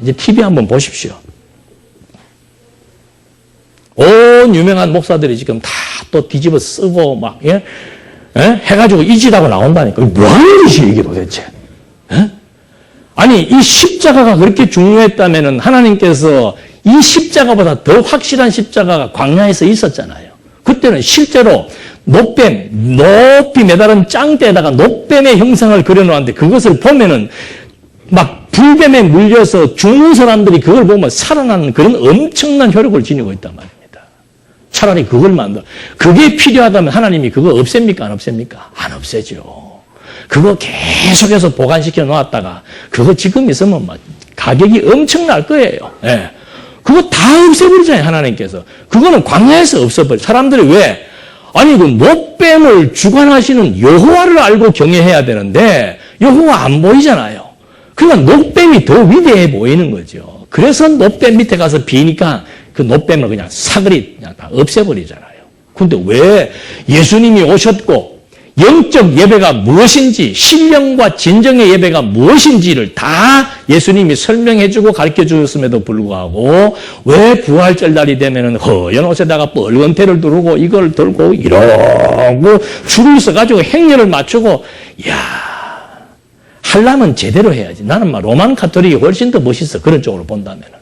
S1: 이제 TV 한번 보십시오. 온 유명한 목사들이 지금 다 또 뒤집어 쓰고 막 해가지고 이짓하고 나온다니까. 뭐 하는 짓이 이게 도대체? 아니, 이 십자가가 그렇게 중요했다면은 하나님께서 이 십자가보다 더 확실한 십자가가 광야에서 있었잖아요. 그때는 실제로 높이 매달은 짱대에다가 높뱀의 형상을 그려놓았는데, 그것을 보면은 막 불뱀에 물려서 죽는 사람들이 그걸 보면 살아나는 그런 엄청난 효력을 지니고 있단 말입니다. 차라리 그걸 만들어. 그게 필요하다면 하나님이 그거 없앱니까? 안 없앱니까? 안 없애죠. 그거 계속해서 보관시켜 놓았다가 그거 지금 있으면 막 가격이 엄청날 거예요. 예. 그거 다 없애버리잖아요, 하나님께서. 그거는 광야에서 없애버려. 사람들이 왜? 아니, 그 못뱀을 주관하시는 여호와를 알고 경외해야 되는데 여호와 안 보이잖아요. 그러니까 못뱀이 더 위대해 보이는 거죠. 그래서 못뱀 밑에 가서 비니까 그 못뱀을 그냥 사그리 그냥 다 없애버리잖아요. 근데 왜 예수님이 오셨고 영적 예배가 무엇인지, 신령과 진정의 예배가 무엇인지를 다 예수님이 설명해주고 가르쳐주셨음에도 불구하고 왜 부활절 날이 되면은 허연 옷에다가 뻘건 태를 두르고 이걸 들고 이러고 줄을 서가지고 행렬을 맞추고, 이야, 하려면 제대로 해야지. 나는 막 로만 카톨릭이 훨씬 더 멋있어. 그런 쪽으로 본다면은.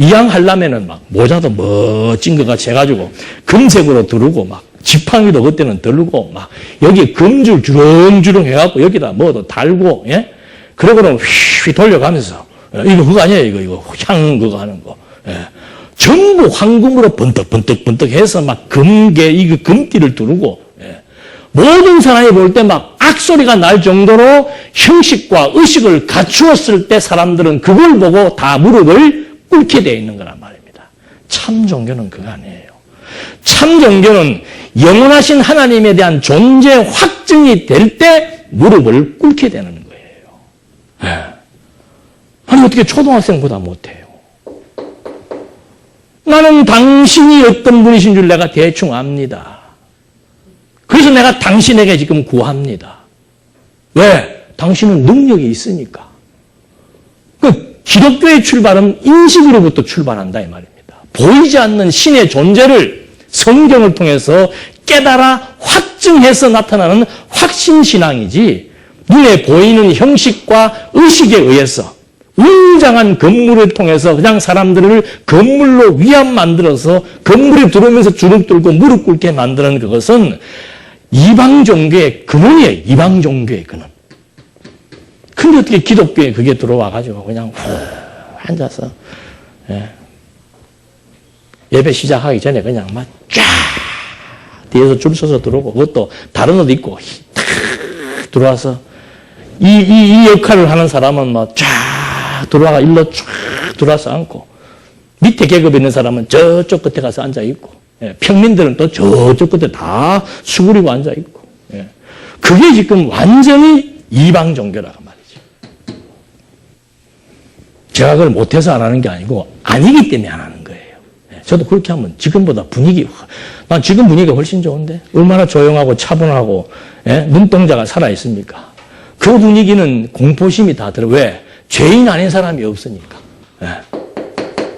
S1: 이왕 하려면은 막 모자도 멋진 거 같이 해가지고 금색으로 두르고 막 지팡이도 그때는 들고 막 여기 금줄 주렁주렁 해갖고 여기다 뭐도 달고, 예? 그러고는 휘 돌려가면서, 이거 그거 아니에요, 이거 향 그거 하는 거. 예. 전부 황금으로 번뜩번뜩 해서 막 이거 금띠를 두르고, 예. 모든 사람이 볼 때 막 악소리가 날 정도로 형식과 의식을 갖추었을 때 사람들은 그걸 보고 다 무릎을 꿇게 되어 있는 거란 말입니다. 참 종교는 그거 아니에요. 참 종교는 영원하신 하나님에 대한 존재 확증이 될 때 무릎을 꿇게 되는 거예요. 네. 아니, 어떻게 초등학생보다 못해요? 나는 당신이 어떤 분이신 줄 내가 대충 압니다. 그래서 내가 당신에게 지금 구합니다. 왜? 당신은 능력이 있으니까. 기독교의 출발은 인식으로부터 출발한다 이 말입니다. 보이지 않는 신의 존재를 성경을 통해서 깨달아 확증해서 나타나는 확신신앙이지, 눈에 보이는 형식과 의식에 의해서 웅장한 건물을 통해서 그냥 사람들을 건물로 위안 만들어서 건물에 들어오면서 주눅 들고 무릎 꿇게 만드는 그것은 이방 종교의 근원이에요. 이방 종교의 근원. 근데 어떻게 기독교에 그게 들어와가지고 그냥 앉아서, 예배 시작하기 전에 그냥 막 쫙 뒤에서 줄 서서 들어오고, 그것도 다른 옷 입고 탁 들어와서 이 역할을 하는 사람은 막 쫙 들어와가 일로 쫙 들어와서 앉고, 밑에 계급에 있는 사람은 저쪽 끝에 가서 앉아 있고, 평민들은 또 저쪽 끝에 다 수그리고 앉아 있고, 그게 지금 완전히 이방 종교라고 말이죠. 제가 그걸 못해서 안 하는 게 아니고 아니기 때문에 안 하는 거예요. 저도 그렇게 하면 지금보다 난 지금 분위기가 훨씬 좋은데 얼마나 조용하고 차분하고, 눈동자가 살아있습니까? 그 분위기는 공포심이 다 들어. 왜? 죄인 아닌 사람이 없으니까.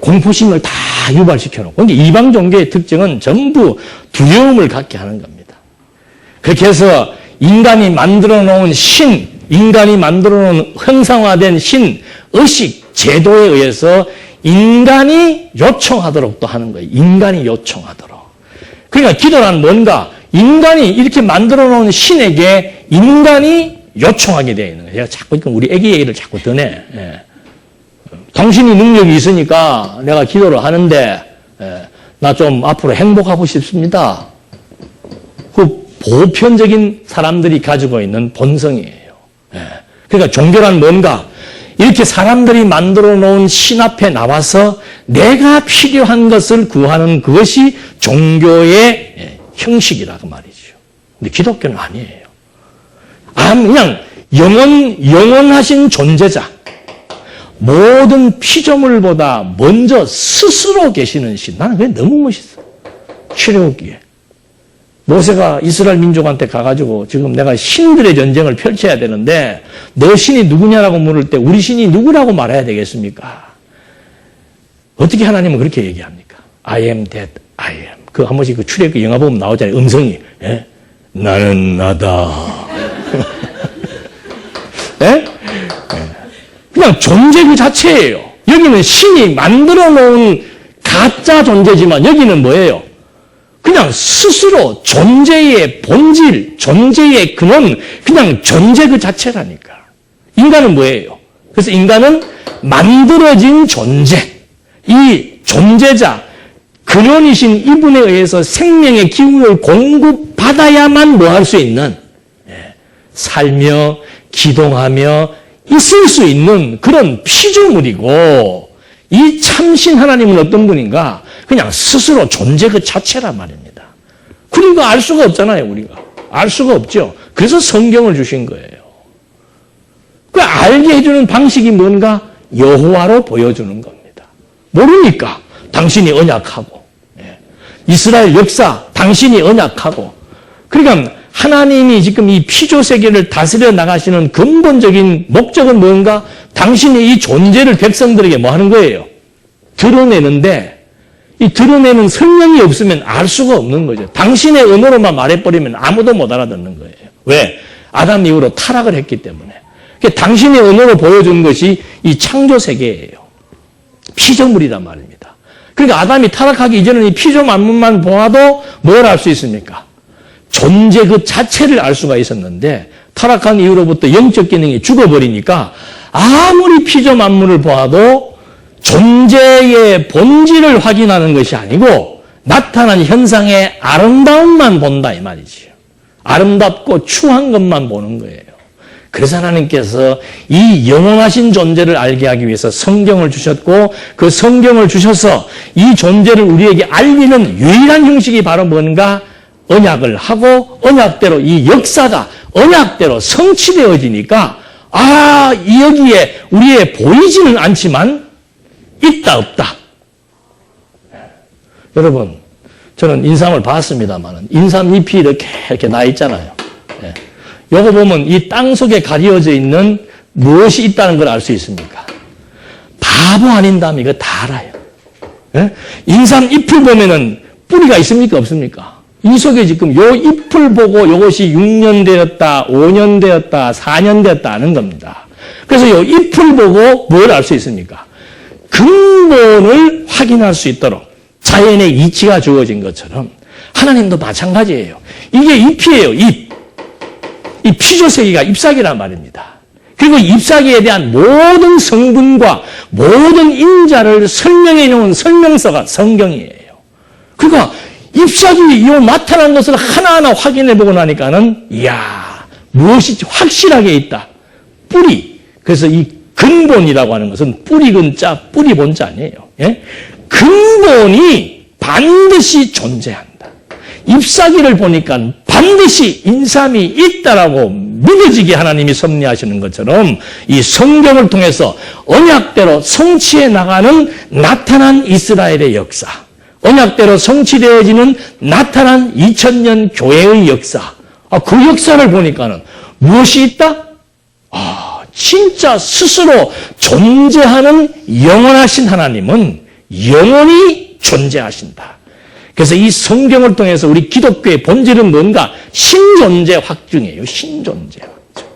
S1: 공포심을 다 유발시켜놓고. 그러니까 이방 종교의 특징은 전부 두려움을 갖게 하는 겁니다. 그렇게 해서 인간이 만들어 놓은 신, 인간이 만들어 놓은 형상화된 신, 의식, 제도에 의해서 인간이 요청하도록 또 하는 거예요. 인간이 요청하도록. 그러니까 기도란 뭔가? 인간이 이렇게 만들어 놓은 신에게 인간이 요청하게 되어 있는 거예요. 제가 자꾸 우리 애기 얘기를 자꾸 드네. 예. 당신이 능력이 있으니까 내가 기도를 하는데, 나 좀 앞으로 행복하고 싶습니다. 그 보편적인 사람들이 가지고 있는 본성이에요. 예. 그러니까 종교란 뭔가? 이렇게 사람들이 만들어 놓은 신 앞에 나와서 내가 필요한 것을 구하는 그것이 종교의 형식이라고 말이죠. 근데 기독교는 아니에요. 그냥 영원하신 존재자, 모든 피조물보다 먼저 스스로 계시는 신. 나는 그게 너무 멋있어. 출애굽기에 모세가 이스라엘 민족한테 가가지고 지금 내가 신들의 전쟁을 펼쳐야 되는데 너 신이 누구냐라고 물을 때 우리 신이 누구라고 말해야 되겠습니까? 어떻게 하나님은 그렇게 얘기합니까? I am that I am. 그 한 번씩 그 출애굽기 영화 보면 나오잖아요. 음성이. 예? 나는 나다. 예? 그냥 존재 그 자체예요. 여기는 신이 만들어 놓은 가짜 존재지만 여기는 뭐예요? 그냥 스스로 존재의 본질, 존재의 근원, 그냥 존재 그 자체라니까. 인간은 뭐예요? 그래서 인간은 만들어진 존재, 이 존재자, 근원이신 이분에 의해서 생명의 기운을 공급받아야만 뭐 할 수 있는, 살며 기동하며 있을 수 있는 그런 피조물이고, 이 참신 하나님은 어떤 분인가? 그냥 스스로 존재 그 자체란 말입니다. 그러니까 알 수가 없잖아요, 우리가. 알 수가 없죠. 그래서 성경을 주신 거예요. 그 알게 해주는 방식이 뭔가? 여호와로 보여주는 겁니다. 모르니까 당신이 언약하고, 이스라엘 역사 당신이 언약하고, 그러니까 하나님이 지금 이 피조 세계를 다스려 나가시는 근본적인 목적은 뭔가? 당신이 이 존재를 백성들에게 뭐 하는 거예요? 드러내는데, 이 드러내는 설명이 없으면 알 수가 없는 거죠. 당신의 언어로만 말해버리면 아무도 못 알아듣는 거예요. 왜? 아담 이후로 타락을 했기 때문에. 그러니까 당신의 언어로 보여준 것이 이 창조 세계예요. 피조물이란 말입니다. 그러니까 아담이 타락하기 이전에는 이 피조 만물만 보아도 뭘 알 수 있습니까? 존재 그 자체를 알 수가 있었는데 타락한 이후로부터 영적 기능이 죽어버리니까 아무리 피조 만물을 보아도 존재의 본질을 확인하는 것이 아니고 나타난 현상의 아름다움만 본다 이 말이지요. 아름답고 추한 것만 보는 거예요. 그래서 하나님께서 이 영원하신 존재를 알게 하기 위해서 성경을 주셨고 그 성경을 주셔서 이 존재를 우리에게 알리는 유일한 형식이 바로 뭔가? 언약을 하고 언약대로 이 역사가 언약대로 성취되어지니까 여기에 우리의 보이지는 않지만 있다 없다. 여러분 저는 인삼을 봤습니다만 인삼 잎이 이렇게 나 있잖아요. 요거 보면 이 땅 속에 가려져 있는 무엇이 있다는 걸 알 수 있습니까? 바보 아닌다면 이거 다 알아요. 인삼 잎을 보면은 뿌리가 있습니까 없습니까? 이 속에 지금 요 잎을 보고 이것이 6년 되었다, 5년 되었다, 4년 되었다 하는 겁니다. 그래서 요 잎을 보고 뭘 알 수 있습니까? 근본을 확인할 수 있도록 자연의 이치가 주어진 것처럼 하나님도 마찬가지예요. 이게 잎이에요, 잎. 이 피조세계가 잎사귀란 말입니다. 그리고 잎사귀에 대한 모든 성분과 모든 인자를 설명해 놓은 설명서가 성경이에요. 그러니까 잎사귀 이 나타난 것을 하나하나 확인해 보고 나니까는 무엇이 확실하게 있다. 뿌리. 그래서 이 근본이라고 하는 것은 뿌리 근자, 뿌리 본자 아니에요. 근본이 반드시 존재한다. 잎사귀를 보니까 반드시 인삼이 있다라고 믿어지게 하나님이 섭리하시는 것처럼 이 성경을 통해서 언약대로 성취해 나가는 나타난 이스라엘의 역사, 언약대로 성취되어지는 나타난 2000년 교회의 역사, 그 역사를 보니까는 무엇이 있다? 진짜 스스로 존재하는 영원하신 하나님은 영원히 존재하신다. 그래서 이 성경을 통해서 우리 기독교의 본질은 뭔가? 신존재 확증이에요. 신존재 확증.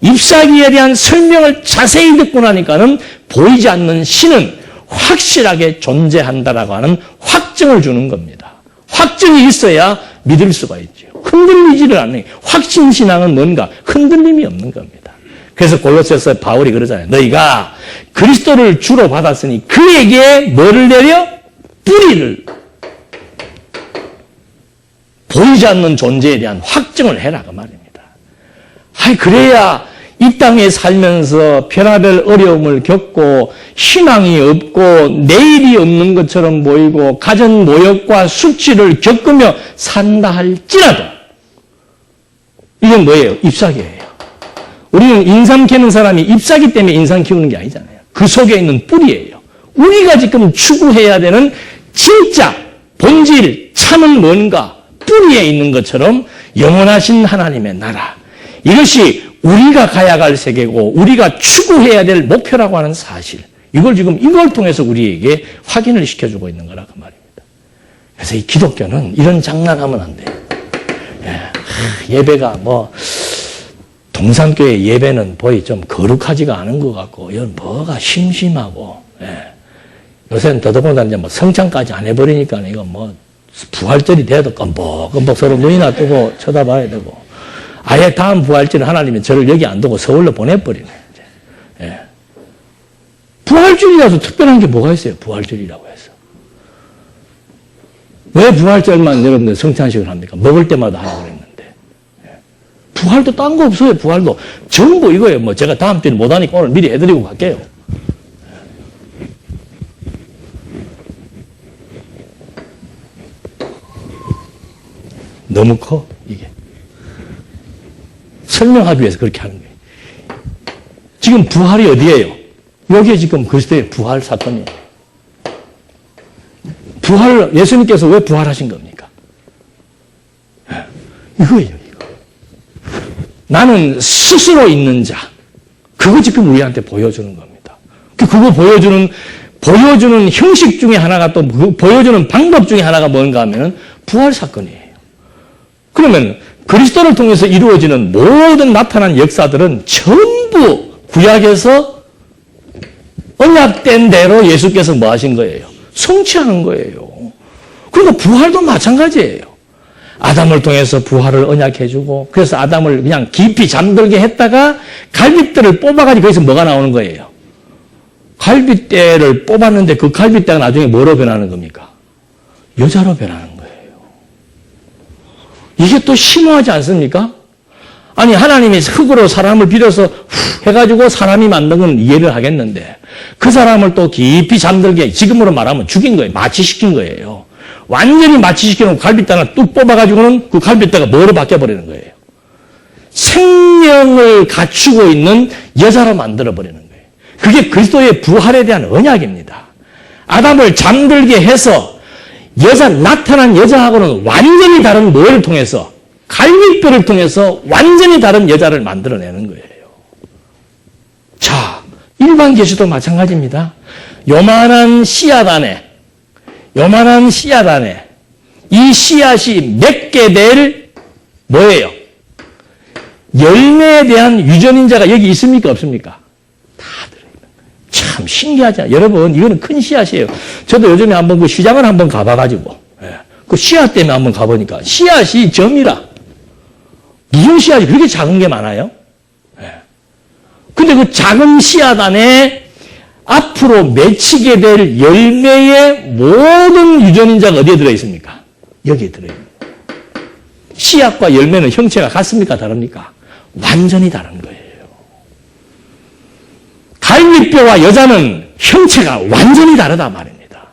S1: 잎사귀에 대한 설명을 자세히 듣고 나니까는 보이지 않는 신은 확실하게 존재한다라고 하는 확증을 주는 겁니다. 확증이 있어야 믿을 수가 있죠. 흔들리지를 않는, 확신신앙은 뭔가? 흔들림이 없는 겁니다. 그래서 골로새서 바울이 그러잖아요. 너희가 그리스도를 주로 받았으니 그에게 뭐를 내려? 뿌리를. 보이지 않는 존재에 대한 확증을 해라 그 말입니다. 그래야 이 땅에 살면서 별하별 어려움을 겪고 희망이 없고 내일이 없는 것처럼 보이고 가정 모욕과 수치를 겪으며 산다 할지라도 이건 뭐예요? 잎사귀예요. 우리는 인삼 캐는 사람이 잎사귀 때문에 인삼 키우는 게 아니잖아요. 그 속에 있는 뿌리예요. 우리가 지금 추구해야 되는 진짜 본질 참은 뭔가? 뿌리에 있는 것처럼 영원하신 하나님의 나라. 이것이 우리가 가야 갈 세계고 우리가 추구해야 될 목표라고 하는 사실. 이걸 통해서 우리에게 확인을 시켜주고 있는 거라 그 말입니다. 그래서 이 기독교는 이런 장난하면 안 돼요. 예배가 동산교회 예배는 보이 좀 거룩하지가 않은 것 같고 이건 뭐가 심심하고 요새는 더더군다나 이제 성찬까지 안 해버리니까 이거 부활절이 돼도 껌뻑껌뻑 서로 눈이나 뜨고 쳐다봐야 되고 아예 다음 부활절은 하나님이 저를 여기 안 두고 서울로 보내버리네. 예. 부활절이라서 특별한 게 뭐가 있어요? 부활절이라고 해서. 왜 부활절만 여러분들 성찬식을 합니까? 먹을 때마다 하라고 그랬는데. 예. 부활도 딴 거 없어요. 부활도. 전부 이거예요. 제가 다음 주에 못하니까 오늘 미리 해드리고 갈게요. 너무 커, 이게. 설명하기 위해서 그렇게 하는 거예요. 지금 부활이 어디예요? 여기에 지금 그리스도의 부활 사건이에요. 예수님께서 왜 부활하신 겁니까? 이거예요, 이거. 나는 스스로 있는 자. 그거 지금 우리한테 보여주는 겁니다. 그거 보여주는 형식 중에 하나가 또 보여주는 방법 중에 하나가 뭔가 하면은 부활 사건이에요. 그러면 그리스도를 통해서 이루어지는 모든 나타난 역사들은 전부 구약에서 언약된 대로 예수께서 뭐 하신 거예요? 성취하는 거예요. 그러니까 부활도 마찬가지예요. 아담을 통해서 부활을 언약해주고 그래서 아담을 그냥 깊이 잠들게 했다가 갈빗대를 뽑아가지고 거기서 뭐가 나오는 거예요? 갈빗대를 뽑았는데 그 갈빗대가 나중에 뭐로 변하는 겁니까? 여자로 변하는 거예요. 이게 또 심오하지 않습니까? 아니 하나님이 흙으로 사람을 빌어서 해가지고 사람이 만든 건 이해를 하겠는데 그 사람을 또 깊이 잠들게 지금으로 말하면 죽인 거예요. 마취시킨 거예요. 완전히 마취시켜놓고 갈빗대를 뚝 뽑아가지고는 그 갈빗대가 뭐로 바뀌어버리는 거예요? 생명을 갖추고 있는 여자로 만들어버리는 거예요. 그게 그리스도의 부활에 대한 언약입니다. 아담을 잠들게 해서 나타난 여자하고는 완전히 다른 뭐를 통해서 갈빗뼈를 통해서 완전히 다른 여자를 만들어내는 거예요. 자, 일반 계시도 마찬가지입니다. 요만한 씨앗 안에 이 씨앗이 맺게 될 뭐예요? 열매에 대한 유전인자가 여기 있습니까? 없습니까? 다 들어있는 거예요. 참 신기하죠. 여러분, 이거는 큰 씨앗이에요. 저도 요즘에 한번 그 시장을 한번 가봐가지고, 그 씨앗 때문에 한번 가보니까 씨앗이 점이라. 무슨 씨앗이 그렇게 작은 게 많아요? 근데 그 작은 씨앗 안에 앞으로 맺히게 될 열매의 모든 유전인자가 어디에 들어있습니까? 여기에 들어있습니다. 씨앗과 열매는 형체가 같습니까? 다릅니까? 완전히 다른 거예요. 갈빗뼈와 여자는 형체가 완전히 다르다 말입니다.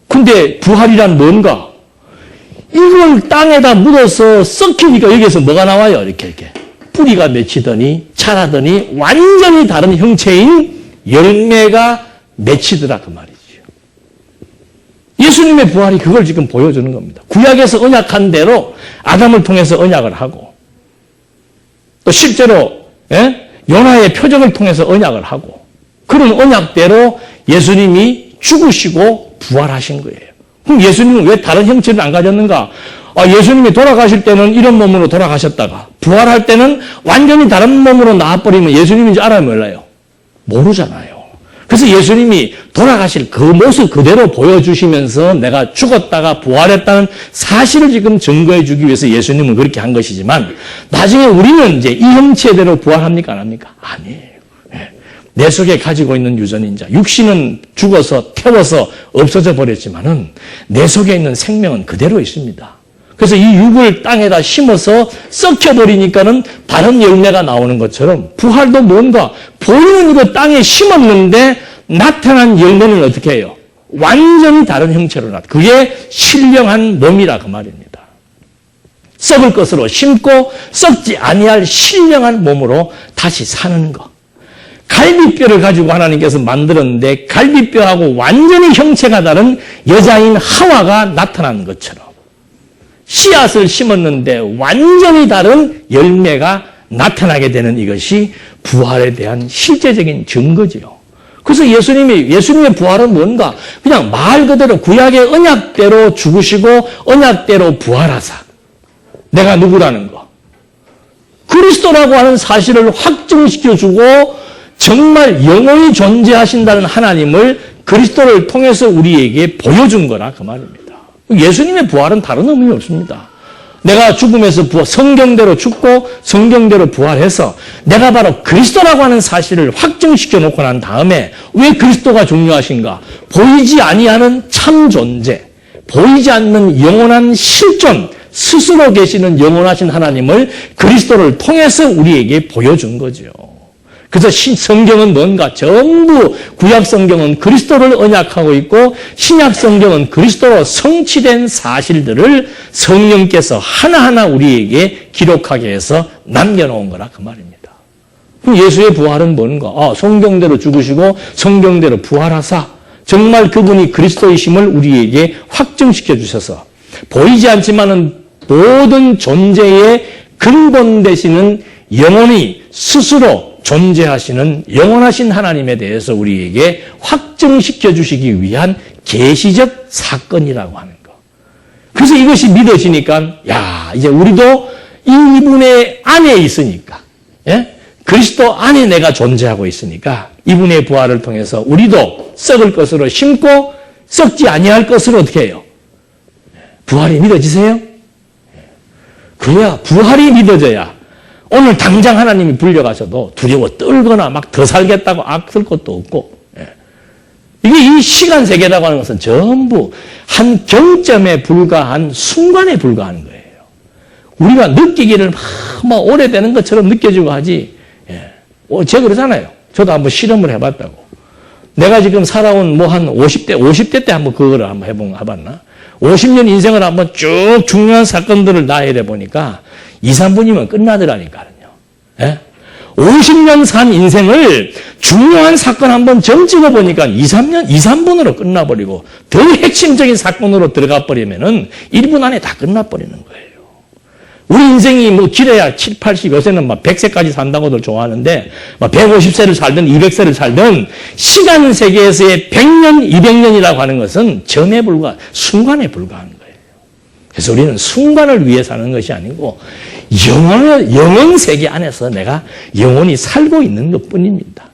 S1: 근데 부활이란 뭔가? 이걸 땅에다 묻어서 썩히니까 여기에서 뭐가 나와요? 이렇게. 뿌리가 맺히더니 자라더니 완전히 다른 형체인 열매가 맺히더라 그 말이죠. 예수님의 부활이 그걸 지금 보여주는 겁니다. 구약에서 언약한 대로 아담을 통해서 언약을 하고 또 실제로 요나의 표적을 통해서 언약을 하고 그런 언약대로 예수님이 죽으시고 부활하신 거예요. 그럼 예수님은 왜 다른 형체를 안 가졌는가? 예수님이 돌아가실 때는 이런 몸으로 돌아가셨다가 부활할 때는 완전히 다른 몸으로 나와버리면 예수님인지 알아요, 몰라요? 모르잖아요. 그래서 예수님이 돌아가실 그 모습 그대로 보여주시면서 내가 죽었다가 부활했다는 사실을 지금 증거해 주기 위해서 예수님은 그렇게 한 것이지만 나중에 우리는 이제 이 형체대로 부활합니까? 안 합니까? 아니에요. 내 속에 가지고 있는 유전인 자, 육신은 죽어서 태워서 없어져 버렸지만은 내 속에 있는 생명은 그대로 있습니다. 그래서 이 육을 땅에다 심어서 썩혀버리니까는 다른 열매가 나오는 것처럼 부활도 뭔가 보이는 이거 땅에 심었는데 나타난 열매는 어떻게 해요? 완전히 다른 형체로 나타나. 그게 신령한 몸이라 그 말입니다. 썩을 것으로 심고 썩지 아니할 신령한 몸으로 다시 사는 것. 갈비뼈를 가지고 하나님께서 만들었는데 갈비뼈하고 완전히 형체가 다른 여자인 하와가 나타난 것처럼 씨앗을 심었는데 완전히 다른 열매가 나타나게 되는 이것이 부활에 대한 실제적인 증거지요. 그래서 예수님의 부활은 뭔가 그냥 말 그대로 구약의 언약대로 죽으시고 언약대로 부활하사 내가 누구라는 거 그리스도라고 하는 사실을 확증시켜주고 정말 영원히 존재하신다는 하나님을 그리스도를 통해서 우리에게 보여준 거라 그 말입니다. 예수님의 부활은 다른 의미 없습니다. 내가 죽음에서 성경대로 죽고 성경대로 부활해서 내가 바로 그리스도라고 하는 사실을 확증시켜 놓고 난 다음에 왜 그리스도가 중요하신가? 보이지 아니하는 참 존재, 보이지 않는 영원한 실존, 스스로 계시는 영원하신 하나님을 그리스도를 통해서 우리에게 보여준 거죠. 그래서 성경은 뭔가 전부 구약 성경은 그리스도를 언약하고 있고 신약 성경은 그리스도로 성취된 사실들을 성령께서 하나하나 우리에게 기록하게 해서 남겨놓은 거라 그 말입니다. 그럼 예수의 부활은 뭔가? 성경대로 죽으시고 성경대로 부활하사 정말 그분이 그리스도이심을 우리에게 확증시켜 주셔서 보이지 않지만은 모든 존재의 근본 되시는 영원히 스스로 존재하시는 영원하신 하나님에 대해서 우리에게 확증시켜 주시기 위한 계시적 사건이라고 하는 거. 그래서 이것이 믿어지니까 이제 우리도 이분의 안에 있으니까 그리스도 안에 내가 존재하고 있으니까 이분의 부활을 통해서 우리도 썩을 것으로 심고 썩지 아니할 것으로 어떻게 해요? 부활이 믿어지세요? 그래야 부활이 믿어져야 오늘 당장 하나님이 불려가셔도 두려워 떨거나 막 더 살겠다고 악쓸 것도 없고 이게 이 시간 세계라고 하는 것은 전부 한 경점에 불과한 순간에 불과한 거예요. 우리가 느끼기를 막 오래되는 것처럼 느껴지고 하지 제가 그러잖아요. 저도 한번 실험을 해봤다고. 내가 지금 살아온 한 50대 때 한번 그거를 한번 해봤나? 50년 인생을 한번 쭉 중요한 사건들을 나열해 보니까 2, 3분이면 끝나더라니까요. 50년 산 인생을 중요한 사건 한번 점 찍어보니까 2, 3분으로 끝나버리고 더 핵심적인 사건으로 들어가 버리면은 1분 안에 다 끝나버리는 거예요. 우리 인생이 길어야 7, 80, 요새는 100세까지 산다고들 좋아하는데 150세를 살든 200세를 살든 시간 세계에서의 100년, 200년이라고 하는 것은 점에 순간에 불과한 거예요. 그래서 우리는 순간을 위해 사는 것이 아니고 영원 세계 안에서 내가 영원히 살고 있는 것뿐입니다.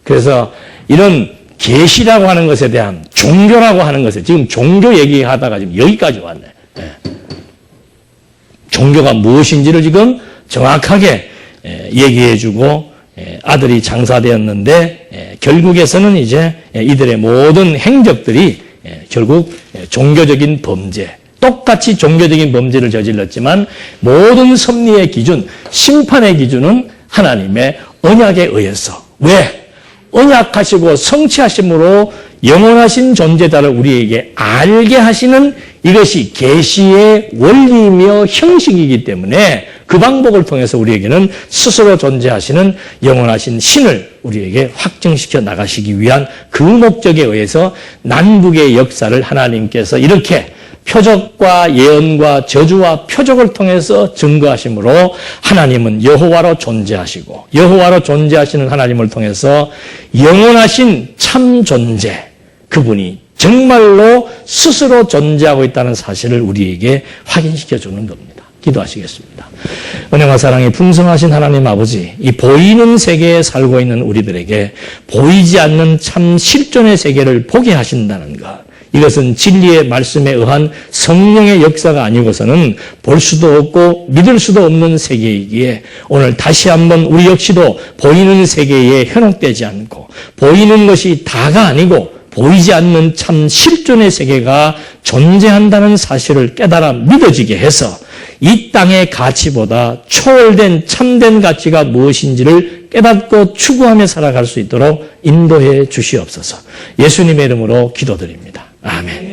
S1: 그래서 이런 계시라고 하는 것에 대한 종교라고 하는 것에 지금 종교 얘기하다가 지금 여기까지 왔네. 종교가 무엇인지를 지금 정확하게 얘기해주고 아들이 장사되었는데 결국에서는 이제 이들의 모든 행적들이 결국 종교적인 범죄, 똑같이 종교적인 범죄를 저질렀지만 모든 섭리의 기준, 심판의 기준은 하나님의 언약에 의해서 왜? 언약하시고 성취하심으로 영원하신 존재자를 우리에게 알게 하시는 이것이 계시의 원리이며 형식이기 때문에 그 방법을 통해서 우리에게는 스스로 존재하시는 영원하신 신을 우리에게 확증시켜 나가시기 위한 그 목적에 의해서 난국의 역사를 하나님께서 이렇게 표적과 예언과 저주와 표적을 통해서 증거하심으로 하나님은 여호와로 존재하시고 여호와로 존재하시는 하나님을 통해서 영원하신 참 존재, 그분이 정말로 스스로 존재하고 있다는 사실을 우리에게 확인시켜 주는 겁니다. 기도하시겠습니다. 은혜와 사랑이 풍성하신 하나님 아버지, 이 보이는 세계에 살고 있는 우리들에게 보이지 않는 참 실존의 세계를 보게 하신다는 것, 이것은 진리의 말씀에 의한 성령의 역사가 아니고서는 볼 수도 없고 믿을 수도 없는 세계이기에 오늘 다시 한번 우리 역시도 보이는 세계에 현혹되지 않고 보이는 것이 다가 아니고 보이지 않는 참 실존의 세계가 존재한다는 사실을 깨달아 믿어지게 해서 이 땅의 가치보다 초월된 참된 가치가 무엇인지를 깨닫고 추구하며 살아갈 수 있도록 인도해 주시옵소서. 예수님의 이름으로 기도드립니다. 아멘.